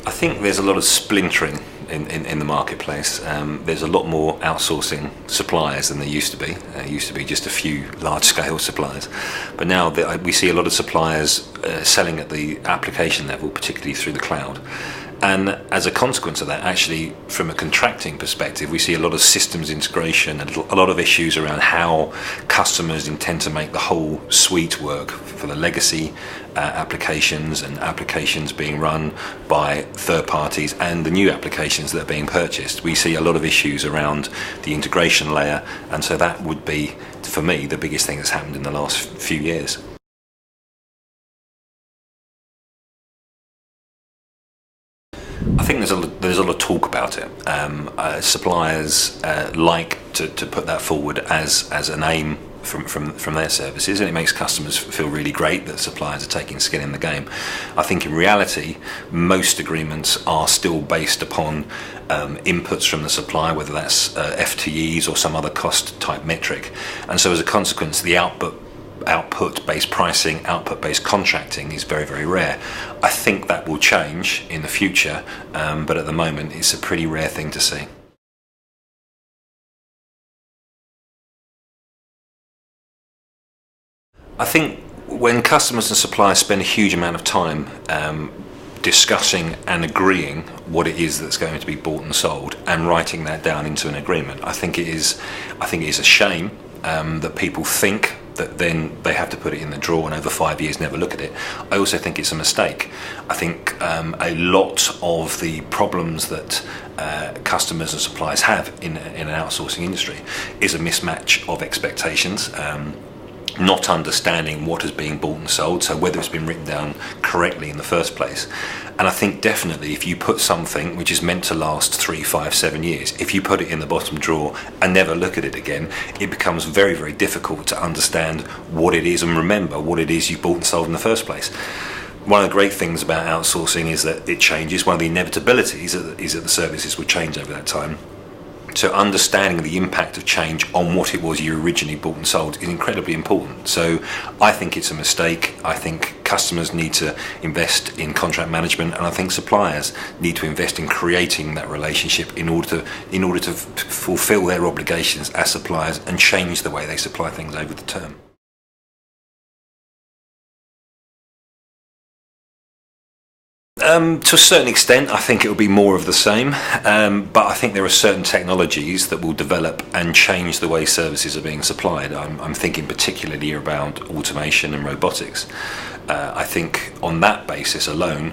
I think there's a lot of splintering in the marketplace. There's a lot more outsourcing suppliers than there used to be. There used to be just a few large-scale suppliers, but now we see a lot of suppliers selling at the application level, particularly through the cloud. And as a consequence of that, actually, from a contracting perspective, we see a lot of systems integration and a lot of issues around how customers intend to make the whole suite work for the legacy applications and applications being run by third parties and the new applications that are being purchased. We see a lot of issues around the integration layer, and so that would be, for me, the biggest thing that's happened in the last few years. I think there's a lot of talk about it. Suppliers like to put that forward as an aim from their services, and it makes customers feel really great that suppliers are taking skin in the game. I think in reality, most agreements are still based upon inputs from the supplier, whether that's FTEs or some other cost type metric, and so as a consequence, the output-based pricing, output-based contracting is very, very rare. I think that will change in the future, but at the moment it's a pretty rare thing to see. I think when customers and suppliers spend a huge amount of time discussing and agreeing what it is that's going to be bought and sold and writing that down into an agreement, I think it is a shame that people think that then they have to put it in the drawer and over 5 years never look at it. I also think it's a mistake. I think a lot of the problems that customers and suppliers have in an outsourcing industry is a mismatch of expectations, not understanding what is being bought and sold, so whether it's been written down correctly in the first place. And I think definitely if you put something which is meant to last 3, 5, 7 years, if you put it in the bottom drawer and never look at it again, it becomes very, very difficult to understand what it is and remember what it is you bought and sold in the first place. One of the great things about outsourcing is that it changes. One of the inevitabilities is that the services will change over that time. So understanding the impact of change on what it was you originally bought and sold is incredibly important. So I think it's a mistake. I think customers need to invest in contract management, and I think suppliers need to invest in creating that relationship in order to fulfill their obligations as suppliers and change the way they supply things over the term. To a certain extent, I think it will be more of the same, but I think there are certain technologies that will develop and change the way services are being supplied. I'm thinking particularly around automation and robotics. I think on that basis alone,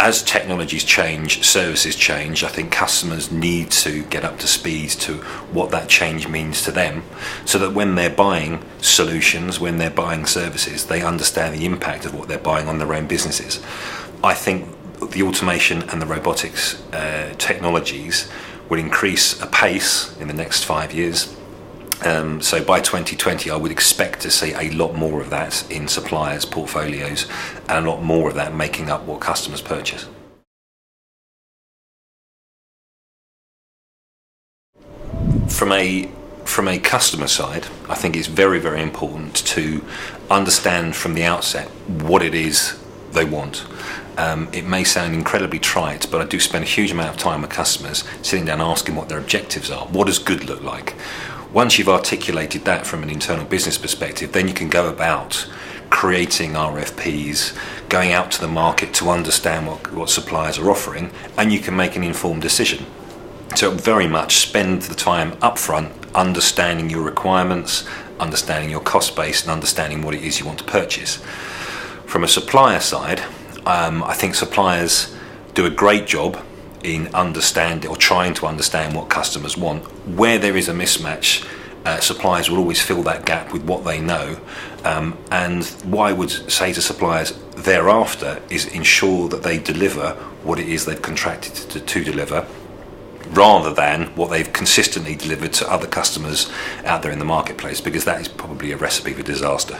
as technologies change, services change, I think customers need to get up to speed to what that change means to them, so that when they're buying solutions, when they're buying services, they understand the impact of what they're buying on their own businesses. I think the automation and the robotics technologies will increase apace in the next 5 years. So by 2020, I would expect to see a lot more of that in suppliers' portfolios and a lot more of that making up what customers purchase. From a customer side, I think it's very, very important to understand from the outset what it is they want. It may sound incredibly trite, but I do spend a huge amount of time with customers sitting down asking what their objectives are. What does good look like? Once you've articulated that from an internal business perspective, then you can go about creating RFPs, going out to the market to understand what suppliers are offering, and you can make an informed decision. So very much spend the time up front understanding your requirements, understanding your cost base, and understanding what it is you want to purchase. From a supplier side, I think suppliers do a great job in understanding or trying to understand what customers want. Where there is a mismatch, suppliers will always fill that gap with what they know. And what I would say to suppliers thereafter is ensure that they deliver what it is they've contracted to deliver, rather than what they've consistently delivered to other customers out there in the marketplace, because that is probably a recipe for disaster.